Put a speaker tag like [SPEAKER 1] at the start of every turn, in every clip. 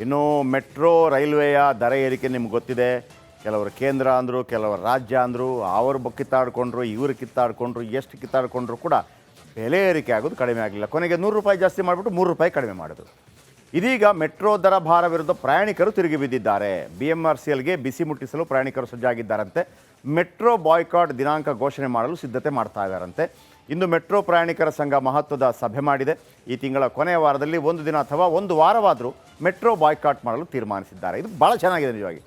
[SPEAKER 1] ಇನ್ನು ಮೆಟ್ರೋ ರೈಲ್ವೆಯ ದರ ಏರಿಕೆ ನಿಮ್ಗೆ ಗೊತ್ತಿದೆ. ಕೆಲವರು ಕೇಂದ್ರ ಅಂದರು, ಕೆಲವರು ರಾಜ್ಯ ಅಂದರು, ಅವರು ಕಿತ್ತಾಡ್ಕೊಂಡ್ರು, ಇವರು ಕಿತ್ತಾಡ್ಕೊಂಡ್ರು, ಎಷ್ಟು ಕಿತ್ತಾಡ್ಕೊಂಡ್ರು ಕೂಡ ಬೆಲೆ ಏರಿಕೆ ಆಗೋದು ಕಡಿಮೆ ಆಗಲಿಲ್ಲ. ಕೊನೆಗೆ ₹100 ಜಾಸ್ತಿ ಮಾಡಿಬಿಟ್ಟು ₹3 ಕಡಿಮೆ ಮಾಡಿದ್ರು. ಇದೀಗ ಮೆಟ್ರೋ ದರ ಭಾರ ವಿರುದ್ಧ ಪ್ರಯಾಣಿಕರು ತಿರುಗಿ ಬಿದ್ದಿದ್ದಾರೆ. BMRCLಗೆ ಬಿಸಿ ಮುಟ್ಟಿಸಲು ಪ್ರಯಾಣಿಕರು ಸಜ್ಜಾಗಿದ್ದಾರಂತೆ. ಮೆಟ್ರೋ ಬಾಯ್ಕಾಟ್ ದಿನಾಂಕ ಘೋಷಣೆ ಮಾಡಲು ಸಿದ್ಧತೆ ಮಾಡ್ತಾ ಇದ್ದಾರಂತೆ. ಇಂದು ಮೆಟ್ರೋ ಪ್ರಯಾಣಿಕರ ಸಂಘ ಮಹತ್ವದ ಸಭೆ ಮಾಡಿದೆ. ಈ ತಿಂಗಳ ಕೊನೆಯ ವಾರದಲ್ಲಿ ಒಂದು ದಿನ ಅಥವಾ ಒಂದು ವಾರವಾದರೂ ಮೆಟ್ರೋ ಬಾಯ್ಕಾಟ್ ಮಾಡಲು ತೀರ್ಮಾನಿಸಿದ್ದಾರೆ. ಇದು ಭಾಳ ಚೆನ್ನಾಗಿದೆ ನಿಜವಾಗಿ.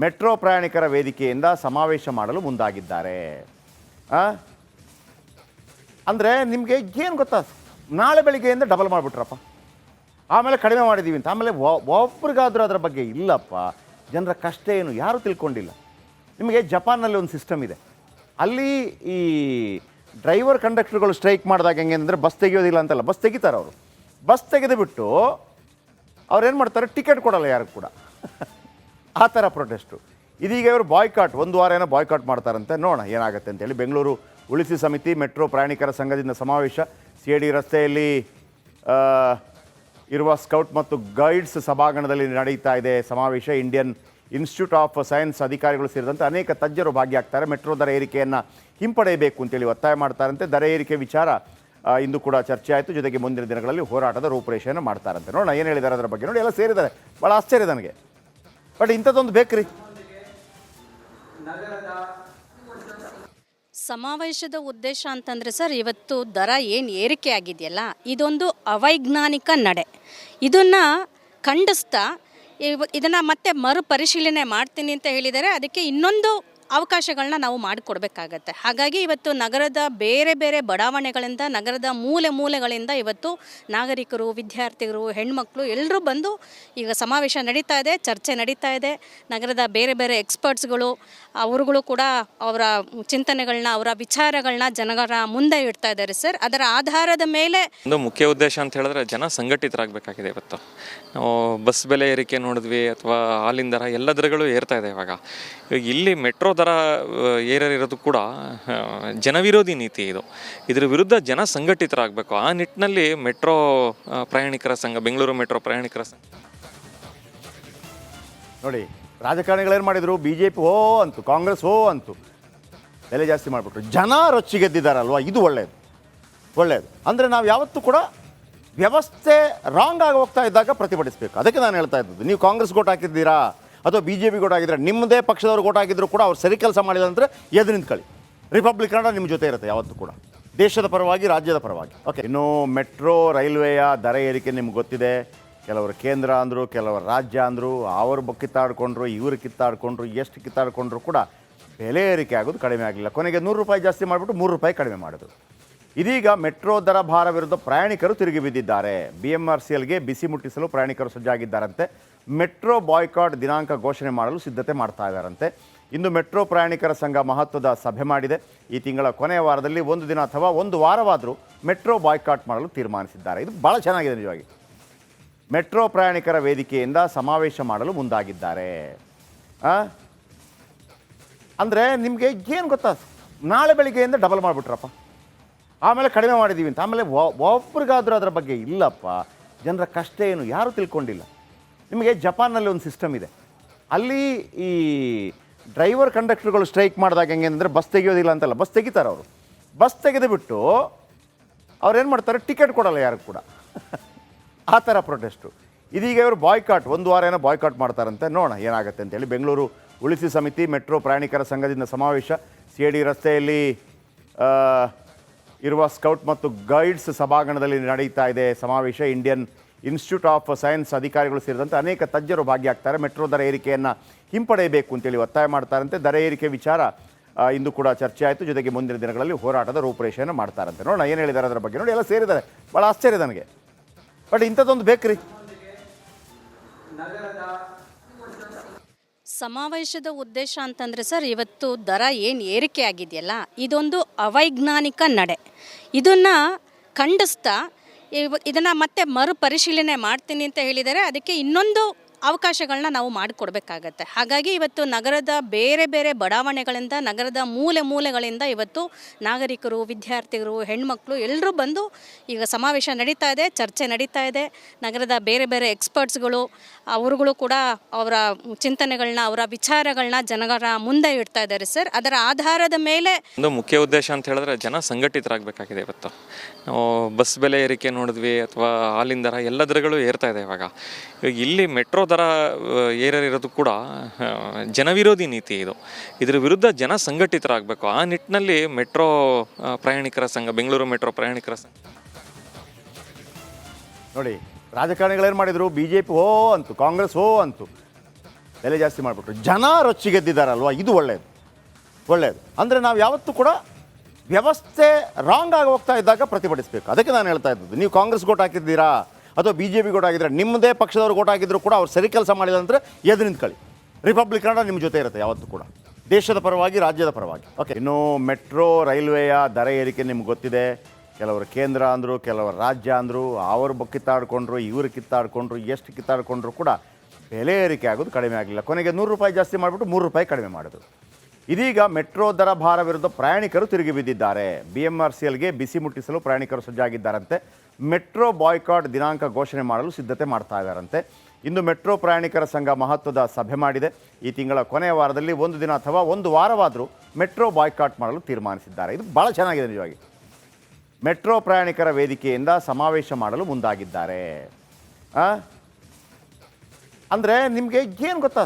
[SPEAKER 1] ಮೆಟ್ರೋ ಪ್ರಯಾಣಿಕರ ವೇದಿಕೆಯಿಂದ ಸಮಾವೇಶ ಮಾಡಲು ಮುಂದಾಗಿದ್ದಾರೆ. ಅಂದರೆ ನಿಮಗೆ ಏನು ಗೊತ್ತಾ, ನಾಳೆ ಬೆಳಿಗ್ಗೆಯಿಂದ ಡಬಲ್ ಮಾಡಿಬಿಟ್ರಪ್ಪ, ಆಮೇಲೆ ಕಡಿಮೆ ಮಾಡಿದ್ದೀವಿ ಅಂತ. ಆಮೇಲೆ ಒಬ್ರಿಗಾದರೂ ಅದರ ಬಗ್ಗೆ ಇಲ್ಲಪ್ಪ, ಜನರ ಕಷ್ಟ ಏನು ಯಾರೂ ತಿಳ್ಕೊಂಡಿಲ್ಲ. ನಿಮಗೆ ಜಪಾನ್ನಲ್ಲಿ ಒಂದು ಸಿಸ್ಟಮ್ ಇದೆ. ಅಲ್ಲಿ ಈ ಡ್ರೈವರ್ ಕಂಡಕ್ಟರ್ಗಳು ಸ್ಟ್ರೈಕ್ ಮಾಡಿದಾಗ ಹೆಂಗೆ ಅಂದರೆ ಬಸ್ ತೆಗಿಯೋದಿಲ್ಲ ಅಂತಲ್ಲ, ಬಸ್ ತೆಗಿತಾರೆ ಅವರು. ಬಸ್ ತೆಗೆದುಬಿಟ್ಟು ಅವ್ರೇನು ಮಾಡ್ತಾರೆ, ಟಿಕೆಟ್ ಕೊಡೋಲ್ಲ ಯಾರು ಕೂಡ. ಆ ಥರ ಪ್ರೊಟೆಸ್ಟು. ಇದೀಗ ಇವರು ಬಾಯ್ಕಾಟ್ ಒಂದು ವಾರ ಏನೋ ಬಾಯ್ಕಾಟ್ ಮಾಡ್ತಾರಂತೆ. ನೋಡೋಣ ಏನಾಗುತ್ತೆ ಅಂತೇಳಿ. ಬೆಂಗಳೂರು ಉಳಿಸಿ ಸಮಿತಿ ಮೆಟ್ರೋ ಪ್ರಯಾಣಿಕರ ಸಂಘದಿಂದ ಸಮಾವೇಶ. CID ರಸ್ತೆಯಲ್ಲಿ ಇರುವ ಸ್ಕೌಟ್ ಮತ್ತು ಗೈಡ್ಸ್ ಸಭಾಂಗಣದಲ್ಲಿ ನಡೀತಾ ಇದೆ ಸಮಾವೇಶ. ಇಂಡಿಯನ್ ಇನ್ಸ್ಟಿಟ್ಯೂಟ್ ಆಫ್ ಸೈನ್ಸ್ ಅಧಿಕಾರಿಗಳು ಸೇರಿದಂತೆ ಅನೇಕ ತಜ್ಞರು ಭಾಗಿಯಾಗ್ತಾರೆ. ಮೆಟ್ರೋ ದರ ಏರಿಕೆಯನ್ನು ಹಿಂಪಡೆಯಬೇಕು ಅಂತೇಳಿ ಒತ್ತಾಯ ಮಾಡ್ತಾರಂತೆ. ದರ ಏರಿಕೆ ವಿಚಾರ ಇಂದು ಕೂಡ ಚರ್ಚೆ ಆಯಿತು. ಜೊತೆಗೆ ಮುಂದಿನ ದಿನಗಳಲ್ಲಿ ಹೋರಾಟದ ರೂಪುರೇಷೆಯನ್ನು ಮಾಡ್ತಾರಂತೆ. ನೋಡೋಣ ಏನು ಹೇಳಿದ್ದಾರೆ ಅದರ ಬಗ್ಗೆ. ನೋಡಿ, ಎಲ್ಲ ಸೇರಿದ್ದಾರೆ. ಭಾಳ ಆಶ್ಚರ್ಯ ನನಗೆ. ಬಟ್ ಇಂಥದ್ದೊಂದು ಬೇಕ್ರಿ.
[SPEAKER 2] ಸಮಾವೇಶದ ಉದ್ದೇಶ ಅಂತಂದರೆ ಸರ್, ಇವತ್ತು ದರ ಏನು ಏರಿಕೆ ಆಗಿದೆಯಲ್ಲ, ಇದೊಂದು ಅವೈಜ್ಞಾನಿಕ ನಡೆ. ಇದನ್ನು ಖಂಡಿಸ್ತಾ ಇದನ್ನು ಮತ್ತೆ ಮರುಪರಿಶೀಲನೆ ಮಾಡ್ತೀನಿ ಅಂತ ಹೇಳಿದರೆ, ಅದಕ್ಕೆ ಇನ್ನೊಂದು ಅವಕಾಶಗಳನ್ನ ನಾವು ಮಾಡಿಕೊಡ್ಬೇಕಾಗತ್ತೆ. ಹಾಗಾಗಿ ಇವತ್ತು ನಗರದ ಬೇರೆ ಬೇರೆ ಬಡಾವಣೆಗಳಿಂದ, ನಗರದ ಮೂಲೆ ಮೂಲೆಗಳಿಂದ ಇವತ್ತು ನಾಗರಿಕರು, ವಿದ್ಯಾರ್ಥಿಗಳು, ಹೆಣ್ಮಕ್ಳು ಎಲ್ಲರೂ ಬಂದು ಈಗ ಸಮಾವೇಶ ನಡೀತಾ ಇದೆ, ಚರ್ಚೆ ನಡೀತಾ ಇದೆ. ನಗರದ ಬೇರೆ ಬೇರೆ ಎಕ್ಸ್ಪರ್ಟ್ಸ್ಗಳು ಅವರುಗಳು ಕೂಡ ಅವರ ಚಿಂತನೆಗಳನ್ನ, ಅವರ ವಿಚಾರಗಳನ್ನ ಜನರ ಮುಂದೆ ಇಡ್ತಾ ಇದ್ದಾರೆ ಸರ್. ಅದರ ಆಧಾರದ ಮೇಲೆ
[SPEAKER 3] ಒಂದು ಮುಖ್ಯ ಉದ್ದೇಶ ಅಂತ ಹೇಳಿದ್ರೆ ಜನ ಸಂಘಟಿತರಾಗಬೇಕಾಗಿದೆ. ಇವತ್ತು ನಾವು ಬಸ್ ಬೆಲೆ ಏರಿಕೆ ನೋಡಿದ್ವಿ, ಅಥವಾ ಹಾಲಿನ ದರ, ಎಲ್ಲ ದರಗಳು ಏರ್ತಾ ಇದೆ ಇವಾಗ ಇಲ್ಲಿ ಮೆಟ್ರೋ ದರ ಏರಿರೋದು ಕೂಡ ಜನವಿರೋಧಿ ನೀತಿ ಇದು. ಇದರ ವಿರುದ್ಧ ಜನ ಸಂಘಟಿತರಾಗಬೇಕು. ಆ ನಿಟ್ಟಿನಲ್ಲಿ ಮೆಟ್ರೋ ಪ್ರಯಾಣಿಕರ ಸಂಘ, ಬೆಂಗಳೂರು ಮೆಟ್ರೋ ಪ್ರಯಾಣಿಕರ ಸಂಘ
[SPEAKER 1] ನೋಡಿ, ರಾಜಕಾರಣಿಗಳೇನು ಮಾಡಿದರು, BJP ಓ ಅಂತು, ಕಾಂಗ್ರೆಸ್ ಓ ಅಂತು, ಬೆಲೆ ಜಾಸ್ತಿ ಮಾಡಿಬಿಟ್ರು. ಜನ ರೊಚ್ಚಿಗೆದ್ದಿದ್ದಾರಲ್ವ, ಇದು ಒಳ್ಳೆಯದು. ಅಂದರೆ ನಾವು ಯಾವತ್ತೂ ಕೂಡ ವ್ಯವಸ್ಥೆ ರಾಂಗ್ ಆಗಿ ಹೋಗ್ತಾ ಇದ್ದಾಗ ಪ್ರತಿಭಟಿಸಬೇಕು. ಅದಕ್ಕೆ ನಾನು ಹೇಳ್ತಾ ಇದ್ದದ್ದು, ನೀವು ಕಾಂಗ್ರೆಸ್ ಓಟ್ ಹಾಕಿದ್ದೀರಾ ಅಥವಾ BJP ಓಟ್ ಹಾಕಿದ್ರೆ, ನಿಮ್ಮದೇ ಪಕ್ಷದವ್ರು ಓಟ್ ಹಾಕಿದ್ರು ಕೂಡ ಅವ್ರು ಸರಿ ಕೆಲಸ ಮಾಡಿಲ್ಲ ಅಂದರೆ ಎದು ನಿಂತ್ಕೊಳ್ಳಿ. ರಿಪಬ್ಲಿಕನ್ ನಿಮ್ಮ ಜೊತೆ ಇರುತ್ತೆ ಯಾವತ್ತೂ ಕೂಡ, ದೇಶದ ಪರವಾಗಿ, ರಾಜ್ಯದ ಪರವಾಗಿ. ಓಕೆ, ಇನ್ನು ಮೆಟ್ರೋ ರೈಲ್ವೆಯ ದರ ಏರಿಕೆ ನಿಮ್ಗೆ ಗೊತ್ತಿದೆ. ಕೆಲವರು ಕೇಂದ್ರ ಅಂದರು, ಕೆಲವರು ರಾಜ್ಯ ಅಂದರು, ಅವರು ಕಿತ್ತಾಡ್ಕೊಂಡ್ರು, ಇವರು ಕಿತ್ತಾಡ್ಕೊಂಡ್ರು, ಎಷ್ಟು ಕಿತ್ತಾಡ್ಕೊಂಡ್ರು ಕೂಡ ಬೆಲೆ ಏರಿಕೆ ಆಗೋದು ಕಡಿಮೆ ಆಗಲಿಲ್ಲ. ಕೊನೆಗೆ ₹100 ಜಾಸ್ತಿ ಮಾಡಿಬಿಟ್ಟು ₹3 ಕಡಿಮೆ ಮಾಡಿದ್ರು. ಇದೀಗ ಮೆಟ್ರೋ ದರ ಭಾರ ವಿರುದ್ಧ ಪ್ರಯಾಣಿಕರು ತಿರುಗಿ ಬಿದ್ದಿದ್ದಾರೆ. BMRCLಗೆ ಬಿಸಿ ಮುಟ್ಟಿಸಲು ಪ್ರಯಾಣಿಕರು ಸಜ್ಜಾಗಿದ್ದಾರಂತೆ. ಮೆಟ್ರೋ ಬಾಯ್ಕಾಟ್ ದಿನಾಂಕ ಘೋಷಣೆ ಮಾಡಲು ಸಿದ್ಧತೆ ಮಾಡ್ತಾ ಇದ್ದಾರಂತೆ. ಇಂದು ಮೆಟ್ರೋ ಪ್ರಯಾಣಿಕರ ಸಂಘ ಮಹತ್ವದ ಸಭೆ ಮಾಡಿದೆ. ಈ ತಿಂಗಳ ಕೊನೆಯ ವಾರದಲ್ಲಿ ಒಂದು ದಿನ ಅಥವಾ ಒಂದು ವಾರವಾದರೂ ಮೆಟ್ರೋ ಬಾಯ್ಕಾಟ್ ಮಾಡಲು ತೀರ್ಮಾನಿಸಿದ್ದಾರೆ. ಇದು ಭಾಳ ಚೆನ್ನಾಗಿದೆ ನಿಜವಾಗಿ. ಮೆಟ್ರೋ ಪ್ರಯಾಣಿಕರ ವೇದಿಕೆಯಿಂದ ಸಮಾವೇಶ ಮಾಡಲು ಮುಂದಾಗಿದ್ದಾರೆ. ಅಂದರೆ ನಿಮಗೆ ಏನು ಗೊತ್ತಾ, ನಾಳೆ ಬೆಳಿಗ್ಗೆಯಿಂದ ಡಬಲ್ ಮಾಡಿಬಿಟ್ರಪ್ಪ, ಆಮೇಲೆ ಕಡಿಮೆ ಮಾಡಿದ್ದೀವಿ ಅಂತ. ಆಮೇಲೆ ಒಬ್ರಿಗಾದರೂ ಅದರ ಬಗ್ಗೆ ಇಲ್ಲಪ್ಪ, ಜನರ ಕಷ್ಟ ಏನು ಯಾರೂ ತಿಳ್ಕೊಂಡಿಲ್ಲ. ನಿಮಗೆ ಜಪಾನ್ನಲ್ಲಿ ಒಂದು ಸಿಸ್ಟಮ್ ಇದೆ. ಅಲ್ಲಿ ಈ ಡ್ರೈವರ್ ಕಂಡಕ್ಟರ್ಗಳು ಸ್ಟ್ರೈಕ್ ಮಾಡಿದಾಗ ಹೆಂಗೆ ಅಂದರೆ ಬಸ್ ತೆಗಿಯೋದಿಲ್ಲ ಅಂತಲ್ಲ, ಬಸ್ ತೆಗಿತಾರೆ ಅವರು. ಬಸ್ ತೆಗೆದುಬಿಟ್ಟು ಅವ್ರೇನು ಮಾಡ್ತಾರೆ, ಟಿಕೆಟ್ ಕೊಡೋಲ್ಲ ಯಾರು ಕೂಡ. ಆ ಥರ ಪ್ರೊಟೆಸ್ಟು. ಇದೀಗ ಇವರು ಬಾಯ್ಕಾಟ್ ಒಂದು ವಾರ ಏನೋ ಬಾಯ್ಕಾಟ್ ಮಾಡ್ತಾರಂತೆ. ನೋಡೋಣ ಏನಾಗುತ್ತೆ ಅಂತೇಳಿ. ಬೆಂಗಳೂರು ಉಳಿಸಿ ಸಮಿತಿ ಮೆಟ್ರೋ ಪ್ರಯಾಣಿಕರ ಸಂಘದಿಂದ ಸಮಾವೇಶ. CID ರಸ್ತೆಯಲ್ಲಿ ಇರುವ ಸ್ಕೌಟ್ ಮತ್ತು ಗೈಡ್ಸ್ ಸಭಾಂಗಣದಲ್ಲಿ ನಡೀತಾ ಇದೆ ಸಮಾವೇಶ. ಇಂಡಿಯನ್ ಇನ್ಸ್ಟಿಟ್ಯೂಟ್ ಆಫ್ ಸೈನ್ಸ್ ಅಧಿಕಾರಿಗಳು ಸೇರಿದಂತೆ ಅನೇಕ ತಜ್ಞರು ಭಾಗಿಯಾಗ್ತಾರೆ. ಮೆಟ್ರೋ ದರ ಏರಿಕೆಯನ್ನು ಹಿಂಪಡೆಯಬೇಕು ಅಂತೇಳಿ ಒತ್ತಾಯ ಮಾಡ್ತಾರಂತೆ. ದರ ಏರಿಕೆ ವಿಚಾರ ಇಂದು ಕೂಡ ಚರ್ಚೆ ಆಯಿತು. ಜೊತೆಗೆ ಮುಂದಿನ ದಿನಗಳಲ್ಲಿ ಹೋರಾಟದ ರೂಪುರೇಷೆಯನ್ನು ಮಾಡ್ತಾರಂತೆ. ನೋಡೋಣ ಏನು ಹೇಳಿದ್ದಾರೆ ಅದರ ಬಗ್ಗೆ. ನೋಡಿ, ಎಲ್ಲ ಸೇರಿದ್ದಾರೆ. ಭಾಳ ಆಶ್ಚರ್ಯ ನನಗೆ. ಬಟ್ ಇಂಥದ್ದೊಂದು ಬೇಕ್ರಿ.
[SPEAKER 2] ಸಮಾವೇಶದ ಉದ್ದೇಶ ಅಂತಂದರೆ ಸರ್, ಇವತ್ತು ದರ ಏನು ಏರಿಕೆ ಆಗಿದೆಯಲ್ಲ, ಇದೊಂದು ಅವೈಜ್ಞಾನಿಕ ನಡೆ. ಇದನ್ನು ಖಂಡಿಸ್ತಾ ಇದನ್ನು ಮತ್ತೆ ಮರುಪರಿಶೀಲನೆ ಮಾಡ್ತೀನಿ ಅಂತ ಹೇಳಿದರೆ, ಅದಕ್ಕೆ ಇನ್ನೊಂದು ಅವಕಾಶಗಳನ್ನ ನಾವು ಮಾಡಿಕೊಡ್ಬೇಕಾಗತ್ತೆ. ಹಾಗಾಗಿ ಇವತ್ತು ನಗರದ ಬೇರೆ ಬೇರೆ ಬಡಾವಣೆಗಳಿಂದ, ನಗರದ ಮೂಲೆ ಮೂಲೆಗಳಿಂದ ಇವತ್ತು ನಾಗರಿಕರು, ವಿದ್ಯಾರ್ಥಿಗಳು, ಹೆಣ್ಮಕ್ಳು ಎಲ್ಲರೂ ಬಂದು ಈಗ ಸಮಾವೇಶ ನಡೀತಾ ಇದೆ, ಚರ್ಚೆ ನಡೀತಾ ಇದೆ. ನಗರದ ಬೇರೆ ಬೇರೆ ಎಕ್ಸ್ಪರ್ಟ್ಸ್ಗಳು ಅವರುಗಳು ಕೂಡ ಅವರ ಚಿಂತನೆಗಳನ್ನ, ಅವರ ವಿಚಾರಗಳನ್ನ ಜನರ ಮುಂದೆ ಇಡ್ತಾ ಇದ್ದಾರೆ ಸರ್. ಅದರ ಆಧಾರದ ಮೇಲೆ
[SPEAKER 3] ಒಂದು ಮುಖ್ಯ ಉದ್ದೇಶ ಅಂತ ಹೇಳಿದ್ರೆ ಜನ ಸಂಘಟಿತರಾಗಬೇಕಾಗಿದೆ ಇವತ್ತು. ನಾವು ಬಸ್ ಬೆಲೆ ಏರಿಕೆ ನೋಡಿದ್ವಿ ಅಥವಾ ಹಾಲಿನ ದರ ಎಲ್ಲ ದರಗಳು ಏರ್ತಾ ಇದೆ ಇವಾಗ ಇಲ್ಲಿ ಮೆಟ್ರೋ ದರ ಏರಿರೋದು ಕೂಡ ಜನವಿರೋಧಿ ನೀತಿ ಇದು. ಇದ್ರ ವಿರುದ್ಧ ಜನ ಸಂಘಟಿತರಾಗಬೇಕು. ಆ ನಿಟ್ಟಿನಲ್ಲಿ ಮೆಟ್ರೋ ಪ್ರಯಾಣಿಕರ ಸಂಘ, ಬೆಂಗಳೂರು ಮೆಟ್ರೋ ಪ್ರಯಾಣಿಕರ ಸಂಘ
[SPEAKER 1] ನೋಡಿ, ರಾಜಕಾರಣಿಗಳೇನು ಮಾಡಿದರು, ಬಿ ಜೆ ಪಿ ಓ ಅಂತು, ಕಾಂಗ್ರೆಸ್ ಓ ಅಂತು, ಬೆಲೆ ಜಾಸ್ತಿ ಮಾಡಿಬಿಟ್ರು. ಜನ ರೊಚ್ಚಿಗೆದ್ದಿದ್ದಾರಲ್ವ, ಇದು ಒಳ್ಳೆಯದು, ಒಳ್ಳೆಯದು. ಅಂದರೆ ನಾವು ಯಾವತ್ತೂ ಕೂಡ ವ್ಯವಸ್ಥೆ ರಾಂಗ್ ಆಗಿ ಹೋಗ್ತಾ ಇದ್ದಾಗ ಪ್ರತಿಭಟಿಸಬೇಕು. ಅದಕ್ಕೆ ನಾನು ಹೇಳ್ತಾ ಇದ್ದದ್ದು, ನೀವು ಕಾಂಗ್ರೆಸ್ ಓಟ್ ಹಾಕಿದ್ದೀರಾ ಅಥವಾ ಬಿ ಜೆ ಪಿ ಓಟ್ ಹಾಕಿದ್ರೆ, ನಿಮ್ಮದೇ ಪಕ್ಷದವ್ರು ಓಟ್ ಹಾಕಿದ್ರು ಕೂಡ ಅವ್ರು ಸರಿ ಕೆಲಸ ಮಾಡಿಲ್ಲ ಅಂದರೆ ಎದು ನಿಂತ್ಕೊಳ್ಳಿ. ರಿಪಬ್ಲಿಕನ್ ನಿಮ್ಮ ಜೊತೆ ಇರುತ್ತೆ ಯಾವತ್ತೂ ಕೂಡ, ದೇಶದ ಪರವಾಗಿ, ರಾಜ್ಯದ ಪರವಾಗಿ. ಓಕೆ, ಇನ್ನು ಮೆಟ್ರೋ ರೈಲ್ವೆಯ ದರ ಏರಿಕೆ ನಿಮ್ಗೆ ಗೊತ್ತಿದೆ. ಕೆಲವರು ಕೇಂದ್ರ ಅಂದರು, ಕೆಲವರು ರಾಜ್ಯ ಅಂದರು, ಅವರು ಕಿತ್ತಾಡ್ಕೊಂಡ್ರು, ಇವರು ಕಿತ್ತಾಡ್ಕೊಂಡ್ರು, ಎಷ್ಟು ಕಿತ್ತಾಡ್ಕೊಂಡ್ರು ಕೂಡ ಬೆಲೆ ಏರಿಕೆ ಆಗೋದು ಕಡಿಮೆ ಆಗಲಿಲ್ಲ. ಕೊನೆಗೆ 100 ರೂಪಾಯಿ ಜಾಸ್ತಿ ಮಾಡಿಬಿಟ್ಟು 3 ರೂಪಾಯಿ ಕಡಿಮೆ ಮಾಡಿದ್ರು. ಇದೀಗ ಮೆಟ್ರೋ ದರ ಭಾರ ವಿರುದ್ಧ ಪ್ರಯಾಣಿಕರು ತಿರುಗಿ ಬಿದ್ದಿದ್ದಾರೆ. BMRCLಗೆ ಬಿಸಿ ಮುಟ್ಟಿಸಲು ಪ್ರಯಾಣಿಕರು ಸಜ್ಜಾಗಿದ್ದಾರಂತೆ. ಮೆಟ್ರೋ ಬಾಯ್ಕಾಟ್ ದಿನಾಂಕ ಘೋಷಣೆ ಮಾಡಲು ಸಿದ್ಧತೆ ಮಾಡ್ತಾ ಇದ್ದಾರಂತೆ. ಇಂದು ಮೆಟ್ರೋ ಪ್ರಯಾಣಿಕರ ಸಂಘ ಮಹತ್ವದ ಸಭೆ ಮಾಡಿದೆ. ಈ ತಿಂಗಳ ಕೊನೆಯ ವಾರದಲ್ಲಿ 1 ದಿನ ಅಥವಾ 1 ವಾರವಾದರೂ ಮೆಟ್ರೋ ಬಾಯ್ಕಾಟ್ ಮಾಡಲು ತೀರ್ಮಾನಿಸಿದ್ದಾರೆ. ಇದು ಭಾಳ ಚೆನ್ನಾಗಿದೆ ನಿಜವಾಗಿ. ಮೆಟ್ರೋ ಪ್ರಯಾಣಿಕರ ವೇದಿಕೆಯಿಂದ ಸಮಾವೇಶ ಮಾಡಲು ಮುಂದಾಗಿದ್ದಾರೆ. ಅಂದರೆ ನಿಮಗೆ ಏನು ಗೊತ್ತಾ,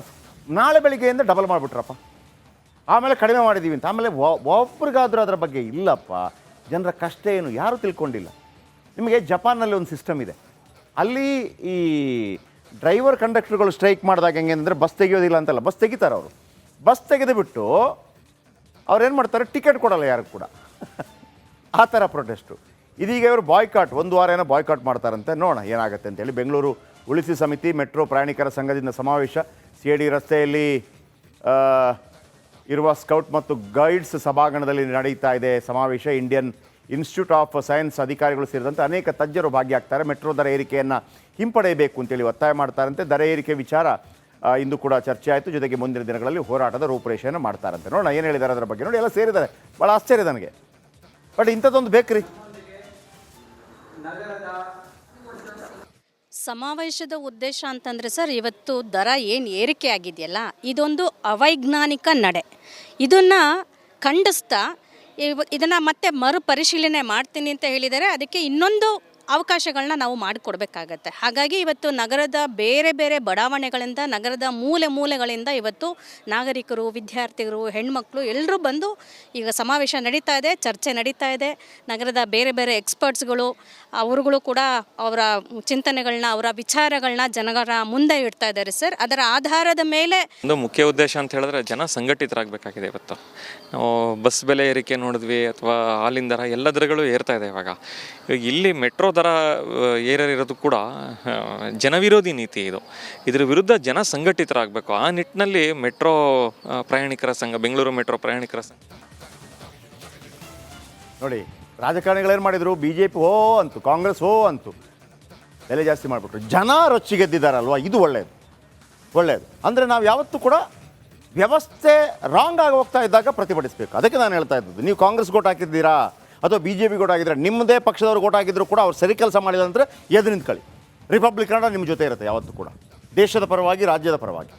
[SPEAKER 1] ನಾಳೆ ಬೆಳಿಗ್ಗೆಯಿಂದ ಡಬಲ್ ಮಾಡಿಬಿಟ್ರಪ್ಪ, ಆಮೇಲೆ ಕಡಿಮೆ ಮಾಡಿದ್ದೀವಿ ಅಂತ. ಆಮೇಲೆ ಒಬ್ರಿಗಾದರೂ ಅದರ ಬಗ್ಗೆ ಇಲ್ಲಪ್ಪ, ಜನರ ಕಷ್ಟ ಏನು ಯಾರೂ ತಿಳ್ಕೊಂಡಿಲ್ಲ. ನಿಮಗೆ ಜಪಾನ್ನಲ್ಲಿ ಒಂದು ಸಿಸ್ಟಮ್ ಇದೆ. ಅಲ್ಲಿ ಈ ಡ್ರೈವರ್ ಕಂಡಕ್ಟರ್ಗಳು ಸ್ಟ್ರೈಕ್ ಮಾಡಿದಾಗ ಹೆಂಗೆ ಅಂದರೆ, ಬಸ್ ತೆಗಿಯೋದಿಲ್ಲ ಅಂತಲ್ಲ, ಬಸ್ ತೆಗಿತಾರೆ ಅವರು. ಬಸ್ ತೆಗೆದುಬಿಟ್ಟು ಅವ್ರು ಏನು ಮಾಡ್ತಾರೆ, ಟಿಕೆಟ್ ಕೊಡಲ್ಲ ಯಾರಿಗೂ ಕೂಡ. ಆ ಥರ ಪ್ರೊಟೆಸ್ಟು. ಇದೀಗ ಇವರು ಬಾಯ್ಕಾಟ್, 1 ವಾರ ಏನೋ ಬಾಯ್ಕಾಟ್ ಮಾಡ್ತಾರಂತೆ. ನೋಡೋಣ ಏನಾಗುತ್ತೆ ಅಂತೇಳಿ. ಬೆಂಗಳೂರು ಉಳಿಸಿ ಸಮಿತಿ ಮೆಟ್ರೋ ಪ್ರಯಾಣಿಕರ ಸಂಘದಿಂದ ಸಮಾವೇಶ. CID ರಸ್ತೆಯಲ್ಲಿ ಇರುವ ಸ್ಕೌಟ್ ಮತ್ತು ಗೈಡ್ಸ್ ಸಭಾಂಗಣದಲ್ಲಿ ನಡೀತಾ ಇದೆ ಸಮಾವೇಶ. ಇಂಡಿಯನ್ ಇನ್ಸ್ಟಿಟ್ಯೂಟ್ ಆಫ್ ಸೈನ್ಸ್ ಅಧಿಕಾರಿಗಳು ಸೇರಿದಂತೆ ಅನೇಕ ತಜ್ಞರು ಭಾಗಿಯಾಗ್ತಾರೆ. ಮೆಟ್ರೋ ದರ ಏರಿಕೆಯನ್ನು ಹಿಂಪಡೆಯಬೇಕು ಅಂತೇಳಿ ಒತ್ತಾಯ ಮಾಡ್ತಾರಂತೆ. ದರ ಏರಿಕೆ ವಿಚಾರ ಇಂದು ಕೂಡ ಚರ್ಚೆ ಆಯಿತು. ಜೊತೆಗೆ ಮುಂದಿನ ದಿನಗಳಲ್ಲಿ ಹೋರಾಟದ ರೂಪುರೇಷೆಯನ್ನು ಮಾಡ್ತಾರಂತೆ. ನೋಡೋಣ ಏನು ಹೇಳಿದ್ದಾರೆ ಅದರ ಬಗ್ಗೆ. ನೋಡಿ, ಎಲ್ಲ ಸೇರಿದ್ದಾರೆ. ಭಾಳ ಆಶ್ಚರ್ಯ ನನಗೆ. ಬಟ್ ಇಂಥದ್ದೊಂದು ಬೇಕ್ರಿ.
[SPEAKER 2] ಸಮಾವೇಶದ ಉದ್ದೇಶ ಅಂತಂದರೆ ಸರ್, ಇವತ್ತು ದರ ಏನು ಏರಿಕೆ ಆಗಿದೆಯಲ್ಲ, ಇದೊಂದು ಅವೈಜ್ಞಾನಿಕ ನಡೆ. ಇದನ್ನು ಖಂಡಿಸ್ತಾ ಇದನ್ನು ಮತ್ತೆ ಮರುಪರಿಶೀಲನೆ ಮಾಡ್ತೀನಿ ಅಂತ ಹೇಳಿದ್ದಾರೆ. ಅದಕ್ಕೆ ಇನ್ನೊಂದು ಅವಕಾಶಗಳನ್ನ ನಾವು ಮಾಡಿಕೊಡ್ಬೇಕಾಗತ್ತೆ. ಹಾಗಾಗಿ ಇವತ್ತು ನಗರದ ಬೇರೆ ಬೇರೆ ಬಡಾವಣೆಗಳಿಂದ, ನಗರದ ಮೂಲೆ ಮೂಲೆಗಳಿಂದ ಇವತ್ತು ನಾಗರಿಕರು, ವಿದ್ಯಾರ್ಥಿಗಳು, ಹೆಣ್ಮಕ್ಳು ಎಲ್ಲರೂ ಬಂದು ಈಗ ಸಮಾವೇಶ ನಡೀತಾ ಇದೆ, ಚರ್ಚೆ ನಡೀತಾ ಇದೆ. ನಗರದ ಬೇರೆ ಬೇರೆ ಎಕ್ಸ್ಪರ್ಟ್ಸ್ಗಳು ಅವರುಗಳು ಕೂಡ ಅವರ ಚಿಂತನೆಗಳನ್ನ, ಅವರ ವಿಚಾರಗಳನ್ನ ಜನರ ಮುಂದೆ ಇಡ್ತಾ ಇದ್ದಾರೆ ಸರ್. ಅದರ ಆಧಾರದ ಮೇಲೆ
[SPEAKER 3] ಒಂದು ಮುಖ್ಯ ಉದ್ದೇಶ ಅಂತ ಹೇಳಿದ್ರೆ ಜನ ಸಂಘಟಿತರಾಗಬೇಕಾಗಿದೆ ಇವತ್ತು. ನಾವು ಬಸ್ ಬೆಲೆ ಏರಿಕೆ ನೋಡಿದ್ವಿ ಅಥವಾ ಹಾಲಿನ ದರ ಎಲ್ಲ ದರಗಳು ಏರ್ತಾ ಇದೆ ಇವಾಗ ಇಲ್ಲಿ ಮೆಟ್ರೋ ದರ ಏರಿರೋದು ಕೂಡ ಜನವಿರೋಧಿ ನೀತಿ ಇದು. ಇದ್ರ ವಿರುದ್ಧ ಜನ ಸಂಘಟಿತರಾಗಬೇಕು. ಆ ನಿಟ್ಟಿನಲ್ಲಿ ಮೆಟ್ರೋ ಪ್ರಯಾಣಿಕರ ಸಂಘ, ಬೆಂಗಳೂರು ಮೆಟ್ರೋ ಪ್ರಯಾಣಿಕರ ಸಂಘ
[SPEAKER 1] ನೋಡಿ, ರಾಜಕಾರಣಿಗಳೇನು ಮಾಡಿದರು, BJP ಓ ಅಂತು, ಕಾಂಗ್ರೆಸ್ ಓ ಅಂತು, ಬೆಲೆ ಜಾಸ್ತಿ ಮಾಡಿಬಿಟ್ರು. ಜನ ರೊಚ್ಚಿಗೆದ್ದಿದ್ದಾರಲ್ವ, ಇದು ಒಳ್ಳೆಯದು, ಒಳ್ಳೆಯದು. ಅಂದರೆ ನಾವು ಯಾವತ್ತೂ ಕೂಡ ವ್ಯವಸ್ಥೆ ರಾಂಗ್ ಆಗಿ ಹೋಗ್ತಾ ಇದ್ದಾಗ ಪ್ರತಿಭಟಿಸಬೇಕು. ಅದಕ್ಕೆ ನಾನು ಹೇಳ್ತಾ ಇದ್ದದ್ದು, ನೀವು ಕಾಂಗ್ರೆಸ್ ಓಟ್ ಹಾಕಿದ್ದೀರಾ ಅಥವಾ BJP ಓಟ್ ಹಾಕಿದ್ರೆ, ನಿಮ್ಮದೇ ಪಕ್ಷದವ್ರು ಓಟ್ ಹಾಕಿದ್ರು ಕೂಡ ಅವ್ರು ಸರಿ ಕೆಲಸ ಮಾಡಿಲ್ಲ ಅಂದರೆ ಎದು ನಿಂತ್ಕೊಳ್ಳಿ. ರಿಪಬ್ಲಿಕನ್ ನಿಮ್ಮ ಜೊತೆ ಇರುತ್ತೆ ಯಾವತ್ತೂ ಕೂಡ, ದೇಶದ ಪರವಾಗಿ, ರಾಜ್ಯದ ಪರವಾಗಿ.